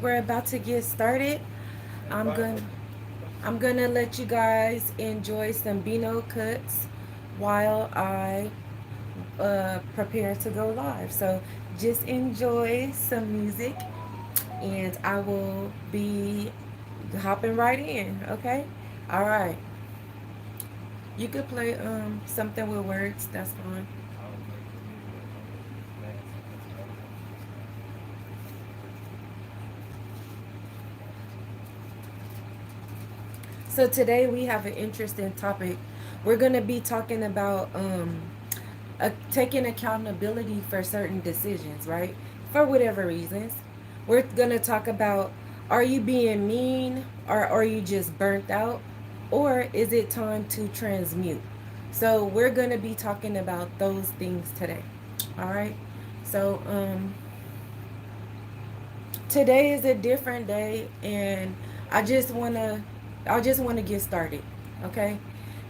we're about to get started. I'm gonna I'm gonna let you guys enjoy some Beano cuts while I prepare to go live. So just enjoy some music, and I will be hopping right in. Okay, all right. You could play something with words. That's fine. So today we have an interesting topic. We're gonna be talking about taking accountability for certain decisions, right? For whatever reasons. We're going to talk about, are you being mean, or are you just burnt out, or is it time to transmute? So we're going to be talking about those things today. All right. So today is a different day, and I just want to I just want to get started. Okay?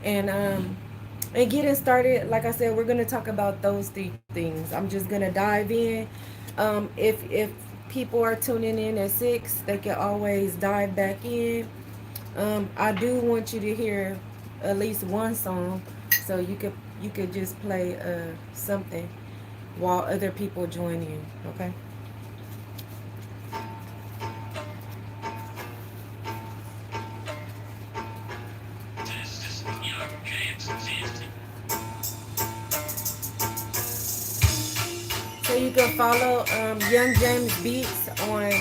And getting started, like I said, we're gonna talk about those things. I'm just gonna dive in. If people are tuning in at 6, they can always dive back in. I do want you to hear at least one song, so you could just play something while other people join in. Okay. So you can follow Young James Beats on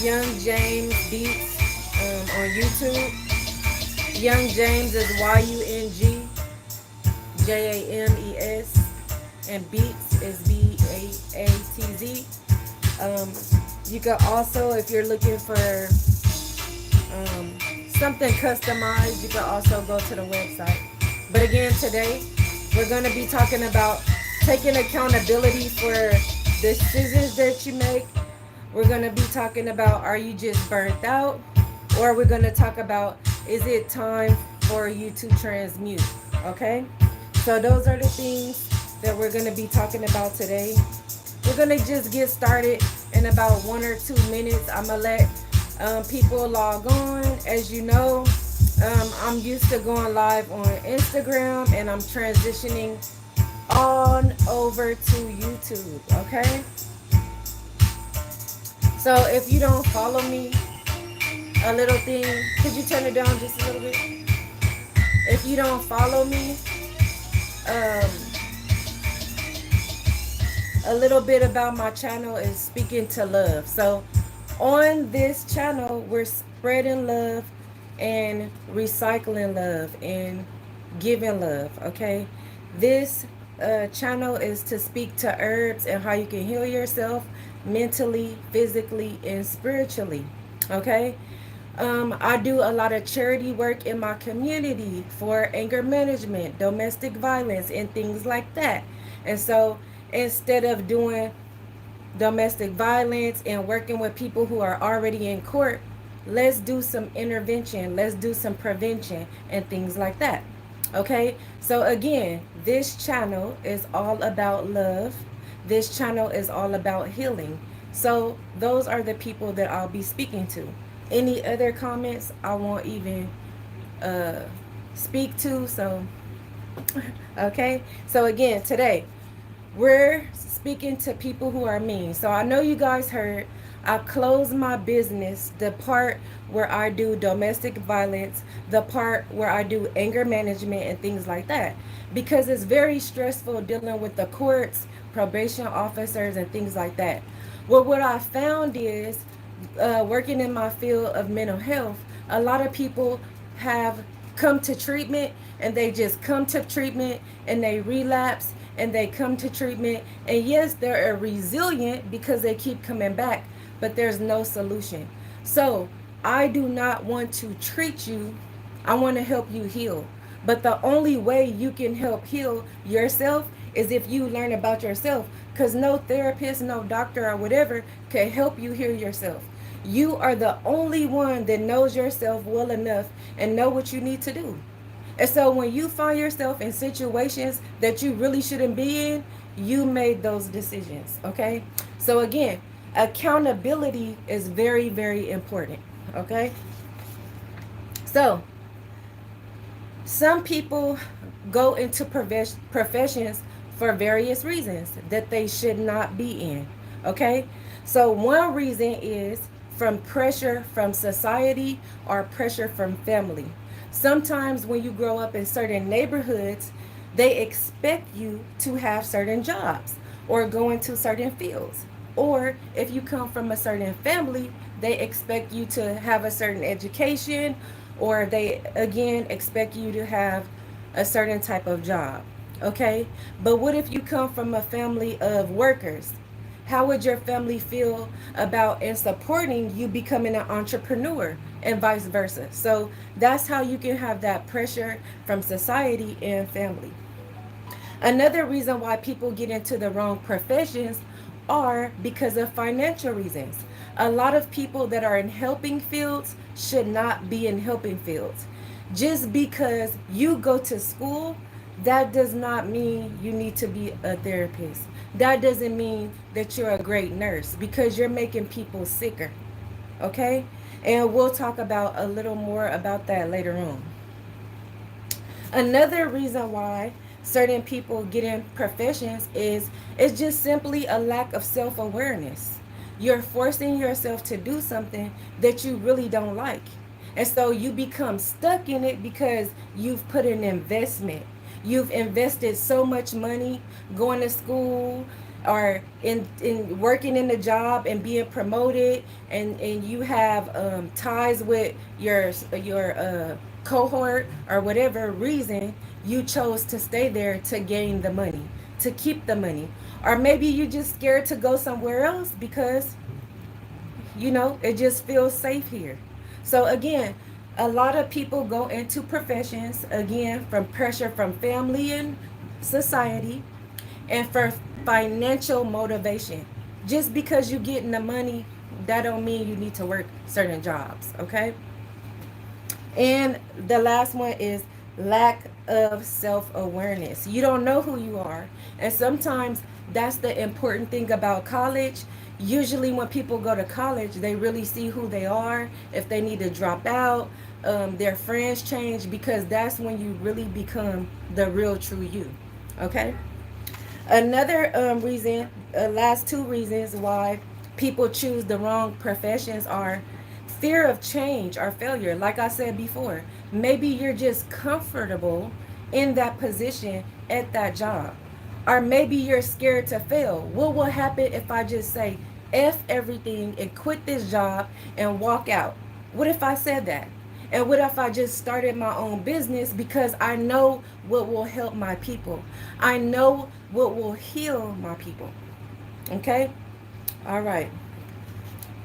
Young James Beats on YouTube. Young James is YUNGJAMES, and Beats is BAATZ. Um, you can also, if you're looking for something customized, you can also go to the website. But again, today we're going to be talking about taking accountability for decisions that you make. We're going to be talking about, are you just burnt out? Or we're going to talk about, is it time for you to transmute? Okay? So those are the things that we're going to be talking about today. We're going to just get started in about 1 or 2 minutes. I'm going to let people log on. As you know, I'm used to going live on Instagram, and I'm transitioning on over to YouTube. Okay? So if you don't follow me, a little thing, could you turn it down just a little bit? If you don't follow me, um, a little bit about my channel is speaking to love. So on this channel, we're spreading love and recycling love and giving love. Okay, this channel is to speak to herbs and how you can heal yourself mentally, physically, and spiritually. Okay. I do a lot of charity work in my community for anger management, domestic violence, and things like that. And so instead of doing domestic violence and working with people who are already in court, let's do some intervention, let's do some prevention, and things like that. Okay, so again, this channel is all about love. This channel is all about healing. So those are the people that I'll be speaking to. Any other comments, I won't even uh, speak to. So okay, so again, today we're speaking to people who are mean. So I know you guys heard I closed my business, the part where I do domestic violence, the part where I do anger management and things like that, because it's very stressful dealing with the courts, probation officers, and things like that. Well, what I found is, working in my field of mental health, a lot of people have come to treatment, and they just come to treatment and they relapse, and they come to treatment, and yes, they're resilient because they keep coming back, but there's no solution. So I do not want to treat you. I want to help you heal. But the only way you can help heal yourself is if you learn about yourself, because no therapist, no doctor, or whatever can help you heal yourself. You are the only one that knows yourself well enough and know what you need to do. And so when you find yourself in situations that you really shouldn't be in, you made those decisions. Okay? So again, Accountability is very, very important. Okay? So, some people go into professions for various reasons that they should not be in. Okay? So, one reason is from pressure from society or pressure from family. Sometimes when you grow up in certain neighborhoods, they expect you to have certain jobs or go into certain fields. Or if you come from a certain family, they expect you to have a certain education, or they again expect you to have a certain type of job. Okay? But what if you come from a family of workers? How would your family feel about and supporting you becoming an entrepreneur and vice versa? So that's how you can have that pressure from society and family. Another reason why people get into the wrong professions are because of financial reasons. A lot of people that are in helping fields should not be in helping fields. Just because you go to school, that does not mean you need to be a therapist. That doesn't mean that you're a great nurse, because you're making people sicker. Okay? And we'll talk about a little more about that later on. Another reason why certain people get in professions is it's just simply a lack of self-awareness. You're forcing yourself to do something that you really don't like. And so you become stuck in it because you've put an investment. You've invested so much money going to school or in working in the job and being promoted, and you have ties with your cohort, or whatever reason you chose to stay there to gain the money, to keep the money. Or maybe you just scared to go somewhere else because it just feels safe here. So again, a lot of people go into professions again from pressure from family and society, and for financial motivation. Just because you getting the money, that don't mean you need to work certain jobs. Okay? And the last one is lack of self-awareness. You don't know who you are. And sometimes that's the important thing about college. Usually when people go to college, they really see who they are. If they need to drop out, their friends change, because that's when you really become the real true you. Okay? Another reason, last two reasons why people choose the wrong professions are fear of change or failure. Like I said before, maybe you're just comfortable in that position at that job. Or maybe you're scared to fail. What will happen if I just say F everything and quit this job and walk out? What if I said that? And what if I just started my own business because I know what will help my people? I know what will heal my people. Okay? All right.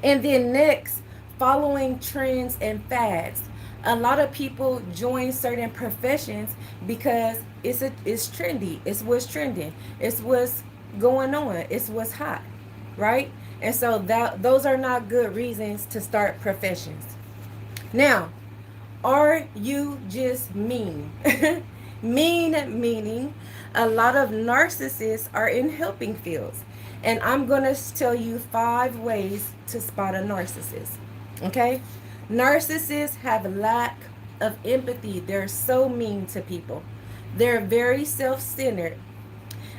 And then next, following trends and fads. A lot of people join certain professions because it's trendy. It's what's trending. It's what's going on. It's what's hot, right? And so that those are not good reasons to start professions. Now, are you just mean? Mean meaning a lot of narcissists are in helping fields. And I'm going to tell you 5 ways to spot a narcissist. Okay? Narcissists have lack of empathy. They're so mean to people. They're very self-centered.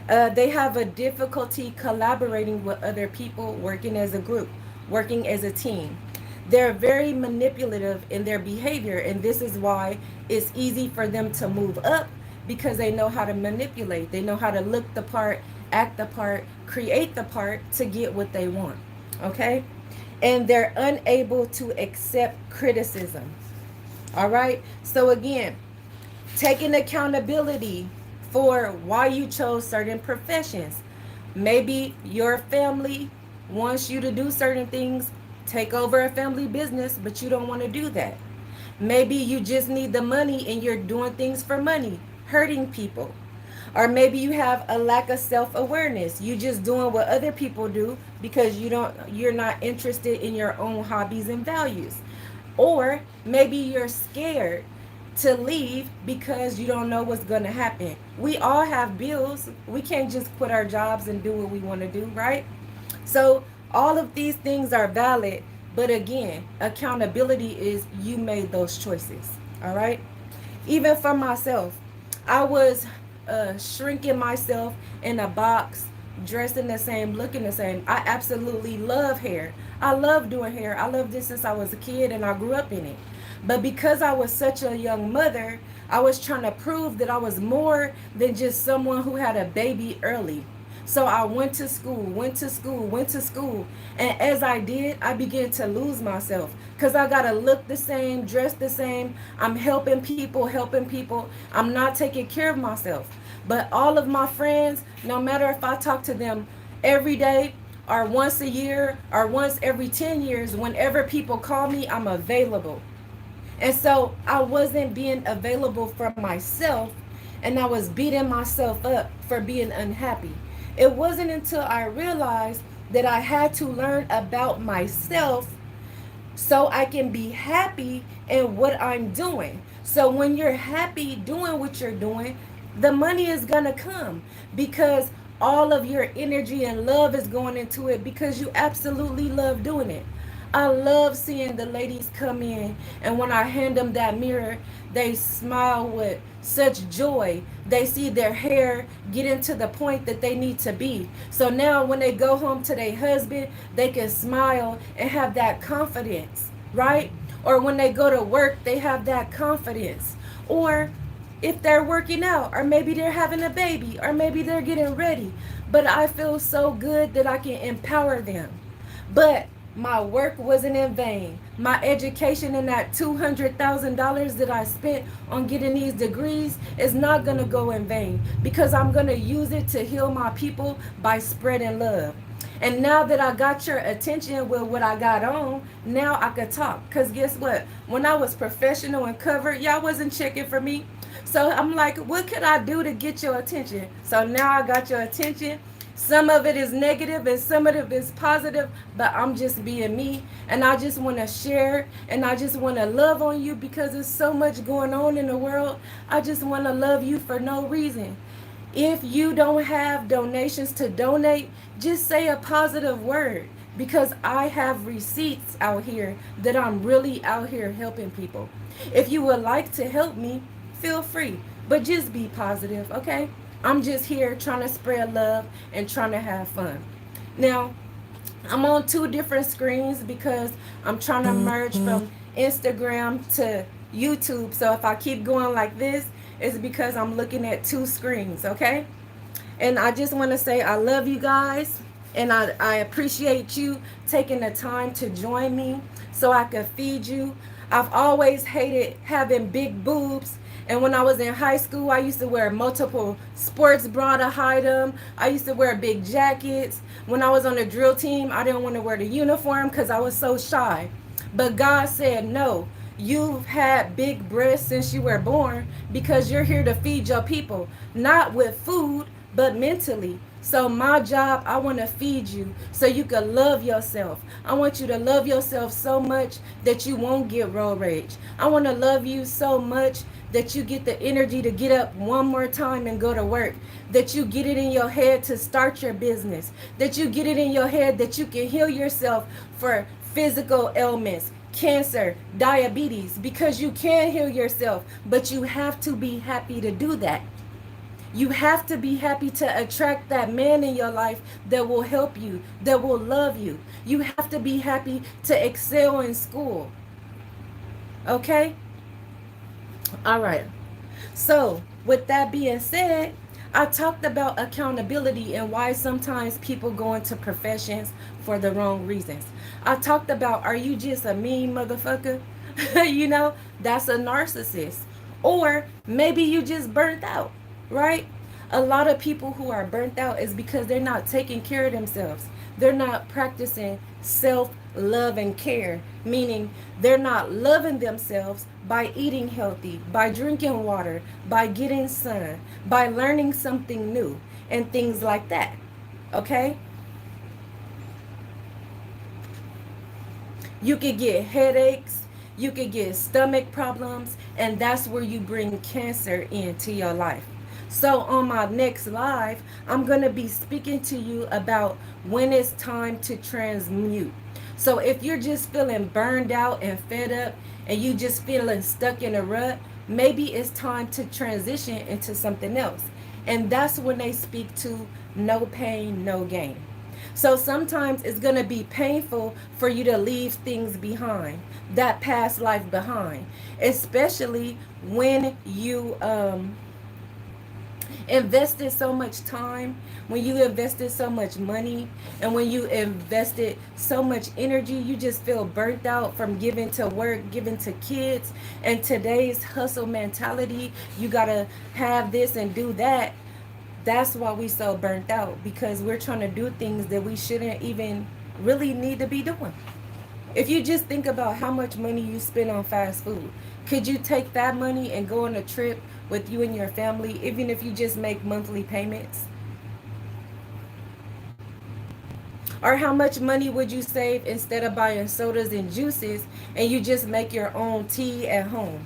They have a difficulty collaborating with other people, working as a group, working as a team. They're very manipulative in their behavior, and this is why it's easy for them to move up, because they know how to manipulate. They know how to look the part, act the part, create the part to get what they want. Okay? And they're unable to accept criticism. All right? So again, taking accountability for why you chose certain professions. Maybe your family wants you to do certain things, take over a family business, but you don't want to do that. Maybe you just need the money and you're doing things for money, hurting people. Or maybe you have a lack of self-awareness. You just doing what other people do because you're not interested in your own hobbies and values. Or maybe you're scared to leave because you don't know what's going to happen. We all have bills. We can't just quit our jobs and do what we want to do, right? So All of these things are valid, but again, accountability is you made those choices. All right. Even for myself, I was shrinking myself in a box, dressing the same, looking the same. I absolutely love hair. I love doing hair. I loved it since I was a kid and I grew up in it. But because I was such a young mother, I was trying to prove that I was more than just someone who had a baby early. So I went to school, went to school, went to school. And as I did, I began to lose myself because I got to look the same, dress the same. I'm helping people, helping people. I'm not taking care of myself. But all of my friends, no matter if I talk to them every day or once a year or once every 10 years, whenever people call me, I'm available. And so I wasn't being available for myself, and I was beating myself up for being unhappy. It wasn't until I realized that I had to learn about myself so I can be happy in what I'm doing. So when you're happy doing what you're doing, the money is going to come because all of your energy and love is going into it because you absolutely love doing it. I love seeing the ladies come in, and when I hand them that mirror, they smile with such joy. They see their hair getting to the point that they need to be. So now when they go home to their husband, they can smile and have that confidence, right? Or when they go to work, they have that confidence. Or if they're working out, or maybe they're having a baby, or maybe they're getting ready. But I feel so good that I can empower them. But my work wasn't in vain. My education and that $200,000 that I spent on getting these degrees is not going to go in vain because I'm going to use it to heal my people by spreading love. And now that I got your attention with what I got on, now I could talk. Because guess what? When I was professional and covered, y'all wasn't checking for me. So I'm like, what could I do to get your attention? So now I got your attention. Some of it is negative and some of it is positive, but I'm just being me. And I just want to share and I just want to love on you because there's so much going on in the world. I just want to love you for no reason. If you don't have donations to donate, just say a positive word because I have receipts out here that I'm really out here helping people. If you would like to help me, feel free, but just be positive, okay? I'm just here trying to spread love and trying to have fun. Now, I'm on two different screens because I'm trying to merge from Instagram to YouTube. So if I keep going like this, it's because I'm looking at two screens, okay? And I just want to say I love you guys. And I appreciate you taking the time to join me so I could feed you. I've always hated having big boobs. And when I was in high school, I used to wear multiple sports bra to hide them. I used to wear big jackets. When I was on the drill team, I didn't want to wear the uniform because I was so shy. But God said, no, you've had big breasts since you were born because you're here to feed your people, not with food, but mentally. So my job, I want to feed you so you can love yourself. I want you to love yourself so much that you won't get road rage. I want to love you so much that you get the energy to get up one more time and go to work, that you get it in your head to start your business, that you get it in your head that you can heal yourself for physical ailments, cancer, diabetes, because you can heal yourself, but you have to be happy to do that. You have to be happy to attract that man in your life that will help you, that will love you. You have to be happy to excel in school. Okay? All right. So, with that being said, I talked about accountability and why sometimes people go into professions for the wrong reasons. I talked about, are you just a mean motherfucker? You know, that's a narcissist. Or maybe you just burnt out, right? A lot of people who are burnt out is because they're not taking care of themselves. They're not practicing self love and care, meaning they're not loving themselves by eating healthy, by drinking water, by getting sun, by learning something new, and things like that. Okay? You could get headaches, you could get stomach problems, and that's where you bring cancer into your life. So, on my next live, I'm going to be speaking to you about when it's time to transmute. So, if you're just feeling burned out and fed up and you just feeling stuck in a rut, maybe it's time to transition into something else. And that's when they speak to no pain, no gain. So sometimes it's going to be painful for you to leave things behind, that past life behind, especially when you invested so much time, when you invested so much money, and when you invested so much energy. You just feel burnt out from giving to work, giving to kids, and today's hustle mentality. You gotta have this and do that. That's why we so burnt out, because we're trying to do things that we shouldn't even really need to be doing. If you just think about how much money you spend on fast food, could you take that money and go on a trip with you and your family, even if you just make monthly payments? Or how much money would you save instead of buying sodas and juices and you just make your own tea at home?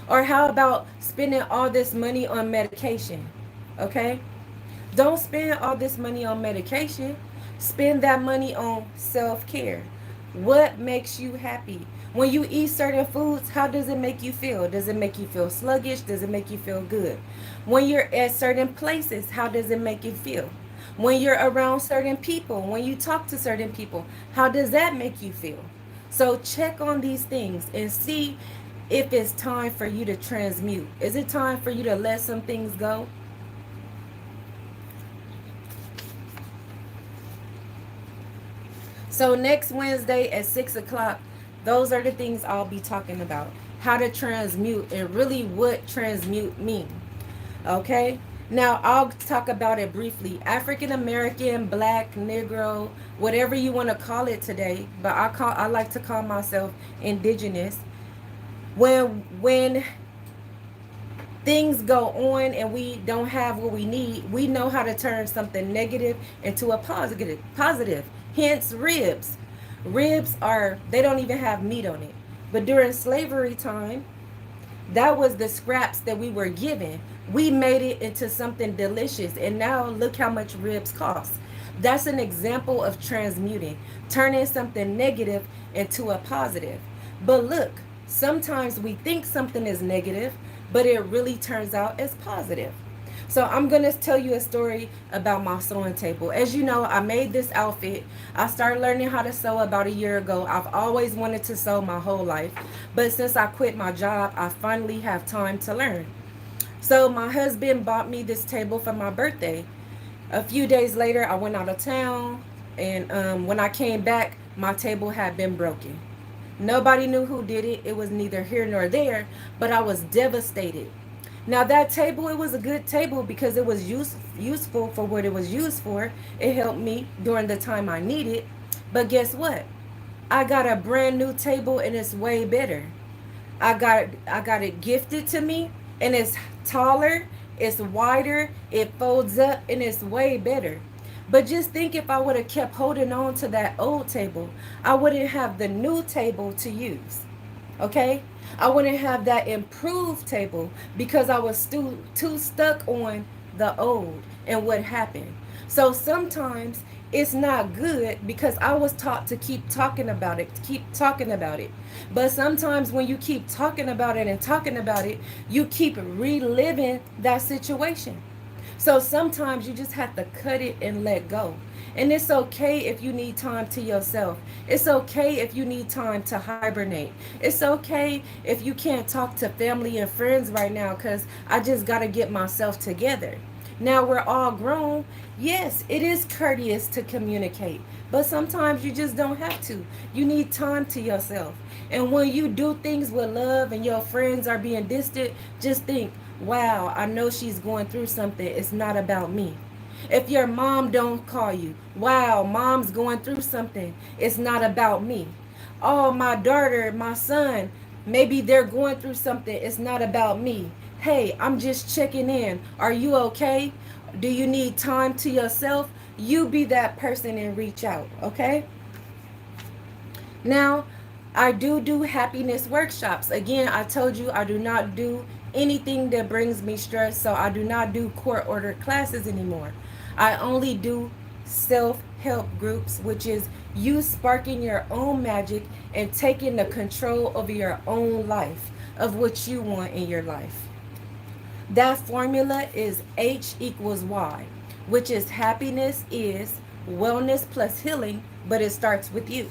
Or how about spending all this money on medication? Okay? Don't spend all this money on medication. Spend that money on self care. What makes you happy? When you eat certain foods, how does it make you feel? Does it make you feel sluggish? Does it make you feel good? When you're at certain places, how does it make you feel? When you're around certain people, when you talk to certain people, how does that make you feel? So check on these things and see if it's time for you to transmute. Is it time for you to let some things go? So next Wednesday at 6 o'clock, those are the things I'll be talking about. How to transmute and really what transmute mean. Okay? Now I'll talk about it briefly. African American, black, Negro, whatever you want to call it today, but I like to call myself indigenous. When things go on and we don't have what we need, we know how to turn something negative into a positive. Hence ribs. Ribs are, they don't even have meat on it. But during slavery time, that was the scraps that we were given. We made it into something delicious, and now look how much ribs cost. That's an example of transmuting, turning something negative into a positive. But look, sometimes we think something is negative, but it really turns out as positive. So I'm going to tell you a story about my sewing table. As you know, I made this outfit. I started learning how to sew about a year ago. I've always wanted to sew my whole life. But since I quit my job, I finally have time to learn. So my husband bought me this table for my birthday. A few days later, I went out of town. And when I came back, my table had been broken. Nobody knew who did it. It was neither here nor there. But I was devastated. Now that table, it was a good table because it was useful for what it was used for. It helped me during the time I needed. But guess what? I got a brand new table and it's way better. I got it gifted to me, and it's taller, it's wider, it folds up, and it's way better. But just think, if I would have kept holding on to that old table, I wouldn't have the new table to use. Okay? I wouldn't have that improved table because I was too stuck on the old and what happened. So sometimes it's not good because I was taught to keep talking about it, keep talking about it. But sometimes when you keep talking about it and talking about it, you keep reliving that situation. So sometimes you just have to cut it and let go. And it's okay if you need time to yourself. It's okay if you need time to hibernate. It's okay if you can't talk to family and friends right now because I just got to get myself together. Now we're all grown. Yes, it is courteous to communicate, but sometimes you just don't have to. You need time to yourself. And when you do things with love and your friends are being distant, just think, wow, I know she's going through something. It's not about me. If your mom don't call you, wow, mom's going through something. It's not about me. Oh, my daughter, my son, maybe they're going through something. It's not about me. Hey, I'm just checking in. Are you okay? Do you need time to yourself? You be that person and reach out, okay? Now, I do happiness workshops. Again, I told you I do not do anything that brings me stress. So I do not do court ordered classes anymore. I only do self-help groups, which is you sparking your own magic and taking the control over your own life, of what you want in your life. That formula is H equals Y, which is happiness is wellness plus healing, but it starts with you.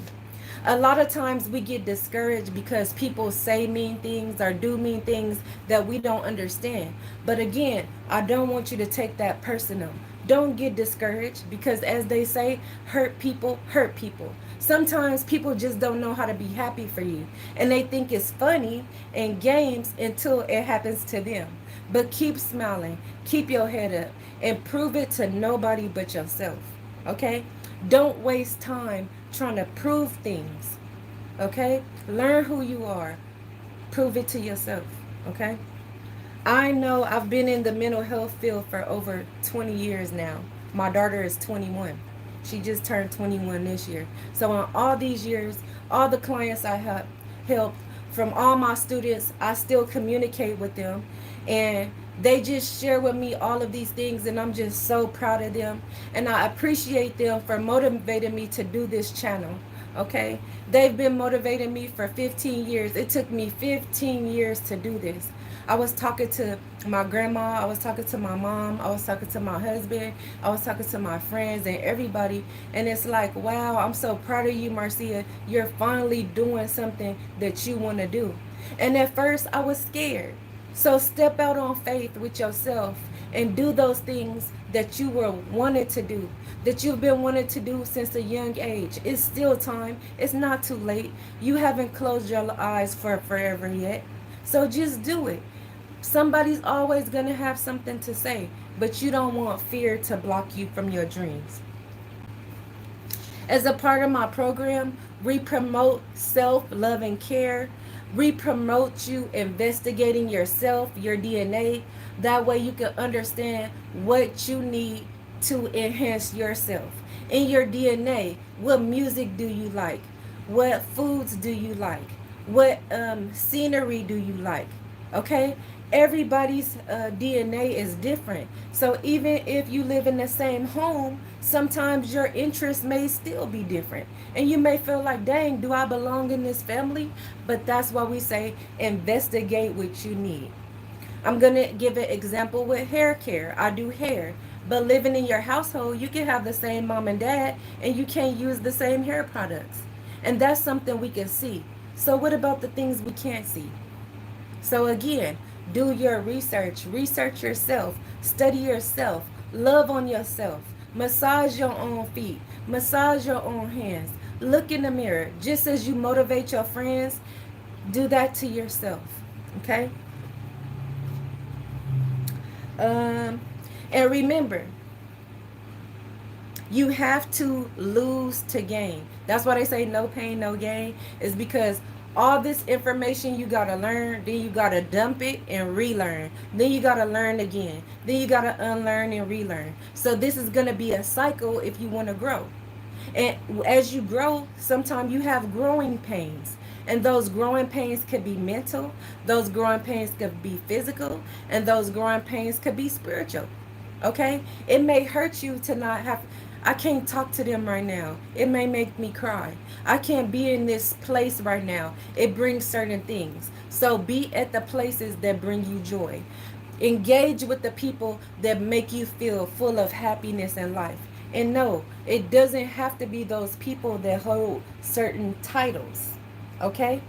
A lot of times we get discouraged because people say mean things or do mean things that we don't understand. But again, I don't want you to take that personal. Don't get discouraged, because as they say, hurt people hurt people. Sometimes people just don't know how to be happy for you, and they think it's funny and games until it happens to them. But keep smiling, keep your head up, and prove it to nobody but yourself. Okay? Don't waste time trying to prove things. Okay? Learn who you are. Prove it to yourself. Okay? I know I've been in the mental health field for over 20 years now. My daughter is 21. She just turned 21 this year. So in all these years, all the clients I have helped, from all my students, I still communicate with them, and they just share with me all of these things, and I'm just so proud of them, and I appreciate them for motivating me to do this channel. Okay, they've been motivating me for 15 years. It took me 15 years to do this. I was talking to my grandma, I was talking to my mom, I was talking to my husband, I was talking to my friends and everybody, and it's like, wow, I'm so proud of you, Marcia. You're finally doing something that you want to do. And at first I was scared. So step out on faith with yourself and do those things that you were wanted to do, that you've been wanting to do since a young age. It's still time. It's not too late. You haven't closed your eyes for forever yet. So just do it. Somebody's always going to have something to say, but you don't want fear to block you from your dreams. As a part of my program, we promote self-love and care. We promote you investigating yourself, your DNA. That way you can understand what you need to enhance yourself. In your DNA, what music do you like? What foods do you like? What scenery do you like? Okay? Everybody's DNA is different. So even if you live in the same home, sometimes your interests may still be different. And you may feel like, dang, do I belong in this family? But that's why we say investigate what you need. I'm going to give an example with hair care. I do hair. But living in your household, you can have the same mom and dad, and you can't use the same hair products. And that's something we can see. So what about the things we can't see? So again, do your research yourself, study yourself, love on yourself, massage your own feet, massage your own hands, look in the mirror. Just as you motivate your friends, do that to yourself. Okay? And remember, you have to lose to gain. That's why they say no pain, no gain, is because all this information you got to learn, then you got to dump it and relearn. Then you got to learn again. Then you got to unlearn and relearn. So this is going to be a cycle if you want to grow. And as you grow, sometimes you have growing pains. And those growing pains could be mental, those growing pains could be physical, and those growing pains could be spiritual. Okay? It may hurt you to not have, I can't talk to them right now. It may make me cry. I can't be in this place right now. It brings certain things. So be at the places that bring you joy. Engage with the people that make you feel full of happiness in life. And no, it doesn't have to be those people that hold certain titles. Okay?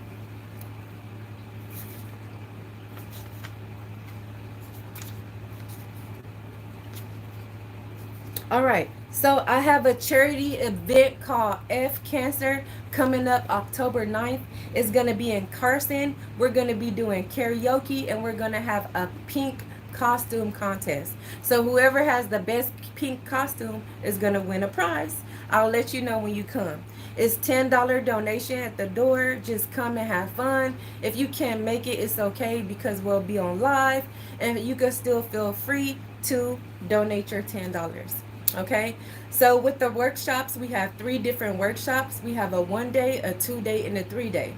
All right. So I have a charity event called F Cancer coming up October 9th. It's going to be in Carson. We're going to be doing karaoke, and we're going to have a pink costume contest. So whoever has the best pink costume is going to win a prize. I'll let you know when you come. It's $10 donation at the door. Just come and have fun. If you can't make it, it's okay, because we'll be on live, and you can still feel free to donate your $10. Okay, so with the workshops, we have 3 different workshops. We have a 1-day, a 2-day, and a 3-day.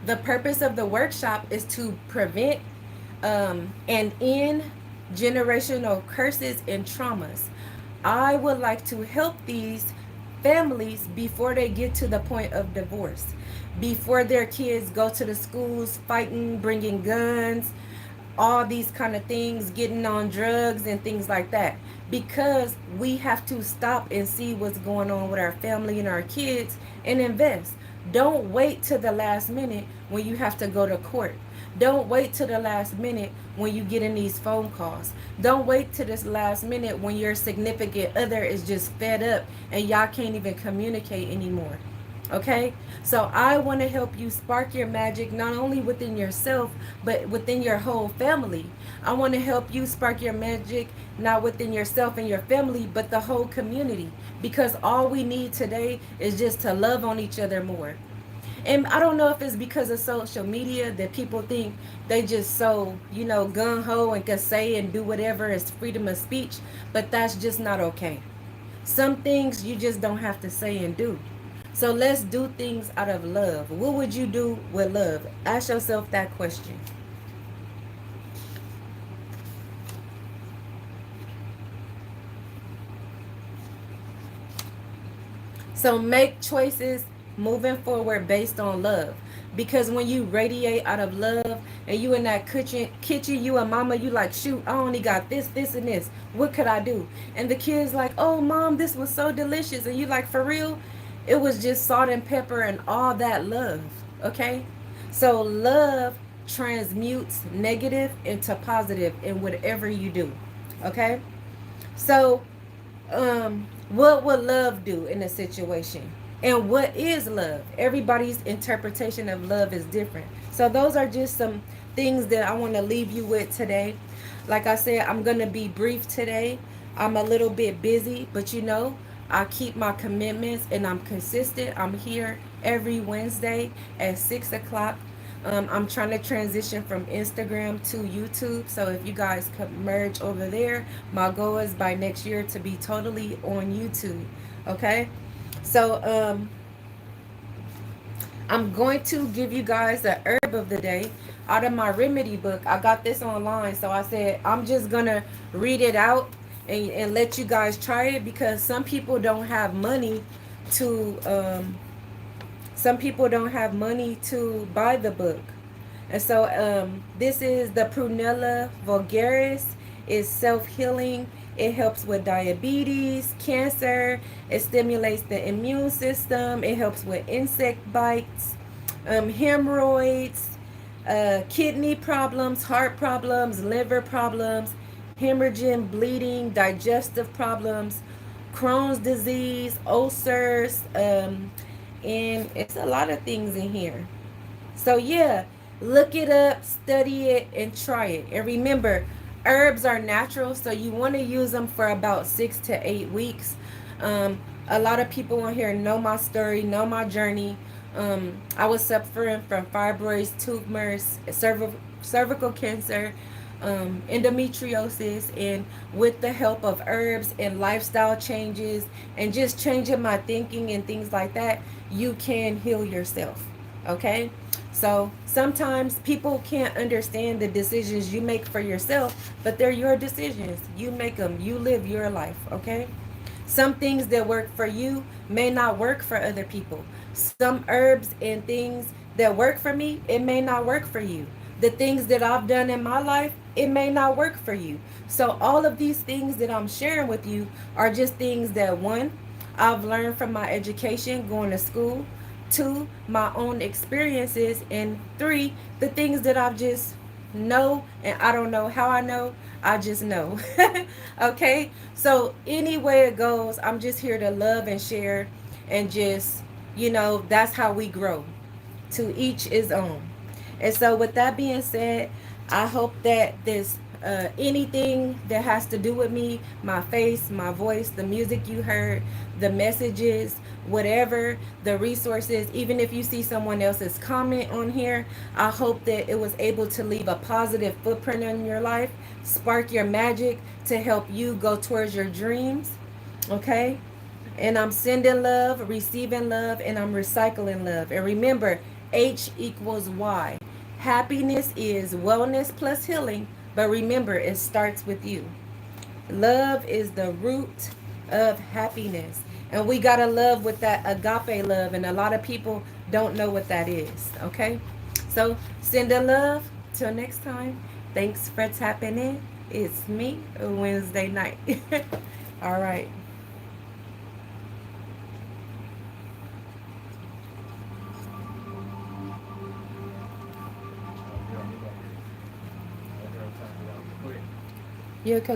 The purpose of the workshop is to prevent and end generational curses and traumas. I would like to help these families before they get to the point of divorce, before their kids go to the schools fighting, bringing guns, all these kind of things, getting on drugs and things like that. Because we have to stop and see what's going on with our family and our kids and invest. Don't wait to the last minute when you have to go to court. Don't wait to the last minute when you get in these phone calls. Don't wait to this last minute when your significant other is just fed up and y'all can't even communicate anymore. Okay? So I want to help you spark your magic not only within yourself, but within your whole family. I want to help you spark your magic not within yourself and your family, but the whole community. Because all we need today is just to love on each other more. And I don't know if it's because of social media that people think they just so, gung ho and can say and do whatever is freedom of speech, but that's just not okay. Some things you just don't have to say and do. So let's do things out of love. What would you do with love? Ask yourself that question. So make choices moving forward based on love. Because when you radiate out of love and you in that kitchen, you and mama, you like, shoot, I only got this, and this. What could I do? And the kid's like, oh, mom, this was so delicious. And you like, for real? It was just salt and pepper and all that love. Okay? So love transmutes negative into positive in whatever you do. Okay? So what would love do in a situation? And what is love? Everybody's interpretation of love is different. So those are just some things that I want to leave you with today. Like I said, I'm going to be brief today. I'm a little bit busy, but I keep my commitments and I'm consistent. I'm here every Wednesday at 6 o'clock. I'm trying to transition from Instagram to YouTube. So if you guys could merge over there, my goal is by next year to be totally on YouTube. Okay? So I'm going to give you guys the herb of the day out of my remedy book. I got this online, so I said I'm just gonna read it out and let you guys try it, because some people don't have money to buy the book. And so this is the Prunella vulgaris. It's self-healing. It helps with diabetes, cancer. It stimulates the immune system. It helps with insect bites, hemorrhoids, kidney problems, heart problems, liver problems, hemorrhaging, bleeding, digestive problems, Crohn's disease, ulcers, and it's a lot of things in here. So yeah, look it up, study it, and try it. And remember, herbs are natural, so you want to use them for about 6 to 8 weeks. A lot of people on here know my story, know my journey. I was suffering from fibroids, tumors, cervical cancer, endometriosis, and with the help of herbs and lifestyle changes and just changing my thinking and things like that, you can heal yourself. Okay? So sometimes people can't understand the decisions you make for yourself, but they're your decisions. You make them. You live your life. Okay? Some things that work for you may not work for other people. Some herbs and things that work for me, it may not work for you. The things that I've done in my life, it may not work for you. So all of these things that I'm sharing with you are just things that, one, I've learned from my education going to school, two, my own experiences, and three, the things that I've just know, and I don't know how I know, I just know. Okay, so any way it goes, I'm just here to love and share, and just, that's how we grow. To each his own. And so with that being said, I hope that this anything that has to do with me, my face, my voice, the music you heard, the messages, whatever, the resources, even if you see someone else's comment on here, I hope that it was able to leave a positive footprint in your life, spark your magic to help you go towards your dreams. Okay? And I'm sending love, receiving love, and I'm recycling love. And remember, H equals Y. Happiness is wellness plus healing, but remember, it starts with you. Love is the root of happiness. And we got to love with that agape love. And a lot of people don't know what that is. Okay? So send a love. Till next time. Thanks for tapping in. It's me, Wednesday night. All right. Yeah, because